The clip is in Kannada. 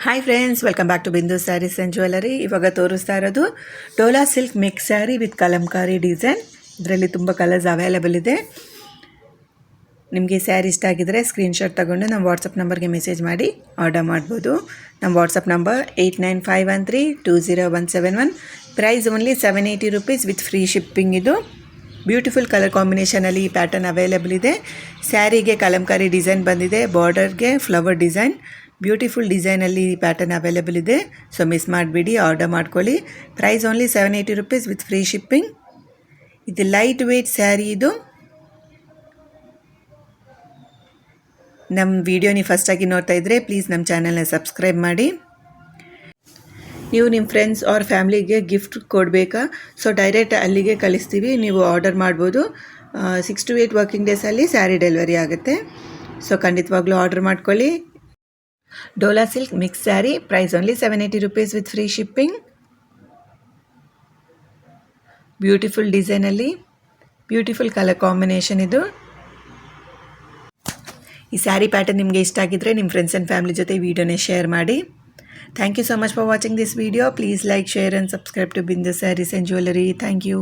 Hi friends, welcome back to Bindu saris and jewellery. ಇವಾಗ ತೋರಿಸ್ತಾ ಇರೋದು Dola silk mix sari with Kalamkari design. ಇದರಲ್ಲಿ ತುಂಬ ಕಲರ್ಸ್ ಅವೈಲೇಬಲ್ ಇದೆ. ನಿಮಗೆ ಸ್ಯಾರಿ ಇಷ್ಟ ಆಗಿದರೆ ಸ್ಕ್ರೀನ್ಶಾಟ್ ತಗೊಂಡು ನಮ್ಮ ವಾಟ್ಸಪ್ ನಂಬರ್ಗೆ ಮೆಸೇಜ್ ಮಾಡಿ ಆರ್ಡರ್ ಮಾಡ್ಬೋದು. ನಮ್ಮ WhatsApp number 8951320171. Price only 780 rupees with free shipping. ಇದು ಬ್ಯೂಟಿಫುಲ್ ಕಲರ್ ಕಾಂಬಿನೇಷನಲ್ಲಿ ಈ ಪ್ಯಾಟರ್ನ್ ಅವೈಲೇಬಲ್ ಇದೆ. ಸ್ಯಾರಿಗೆ ಕಲಂಕಾರಿ ಡಿಸೈನ್ ಬಂದಿದೆ, ಬಾರ್ಡರ್ಗೆ ಫ್ಲವರ್ ಡಿಸೈನ್. ಬ್ಯೂಟಿಫುಲ್ ಡಿಸೈನಲ್ಲಿ ಈ ಪ್ಯಾಟರ್ನ್ ಅವೈಲೇಬಲ್ ಇದೆ. ಸೊ ಮಿಸ್ ಮಾಡಿಬಿಡಿ, ಆರ್ಡರ್ ಮಾಡ್ಕೊಳ್ಳಿ. Price only 780 rupees with free shipping. ಇದು ಲೈಟ್ ವೇಟ್ ಸ್ಯಾರಿ. ಇದು ನಮ್ಮ ವಿಡಿಯೋ ನೀವು ಫಸ್ಟಾಗಿ ನೋಡ್ತಾ ಇದ್ದರೆ ಪ್ಲೀಸ್ ನಮ್ಮ ಚಾನಲ್ನ ಸಬ್ಸ್ಕ್ರೈಬ್ ಮಾಡಿ. ನೀವು ನಿಮ್ಮ ಫ್ರೆಂಡ್ಸ್ ಆರ್ ಫ್ಯಾಮ್ಲಿಗೆ ಗಿಫ್ಟ್ ಕೊಡಬೇಕಾ? ಸೊ ಡೈರೆಕ್ಟ್ ಅಲ್ಲಿಗೆ ಕಳಿಸ್ತೀವಿ, ನೀವು ಆರ್ಡರ್ ಮಾಡ್ಬೋದು. 6 to 8 ವರ್ಕಿಂಗ್ ಡೇಸಲ್ಲಿ ಸ್ಯಾರಿ ಡೆಲಿವರಿ ಆಗುತ್ತೆ. ಸೊ ಖಂಡಿತವಾಗ್ಲೂ ಆರ್ಡರ್ ಮಾಡ್ಕೊಳ್ಳಿ. Dola silk mix sari, price only 780 rupees with free shipping. Beautiful ಡಿಸೈನಲ್ಲಿ ಬ್ಯೂಟಿಫುಲ್ ಕಲರ್ ಕಾಂಬಿನೇಷನ್. ಇದು ಈ ಸ್ಯಾರಿ ಪ್ಯಾಟರ್ನ್ ನಿಮಗೆ ಇಷ್ಟ ಆಗಿದ್ದರೆ ನಿಮ್ಮ ಫ್ರೆಂಡ್ಸ್ ಆ್ಯಂಡ್ ಫ್ಯಾಮಿಲಿ ಜೊತೆ ವಿಡಿಯೋನೇ ಶೇರ್ ಮಾಡಿ. Thank you so much for watching this video. Please like, share and subscribe to Bindu saris and jewellery. Thank you.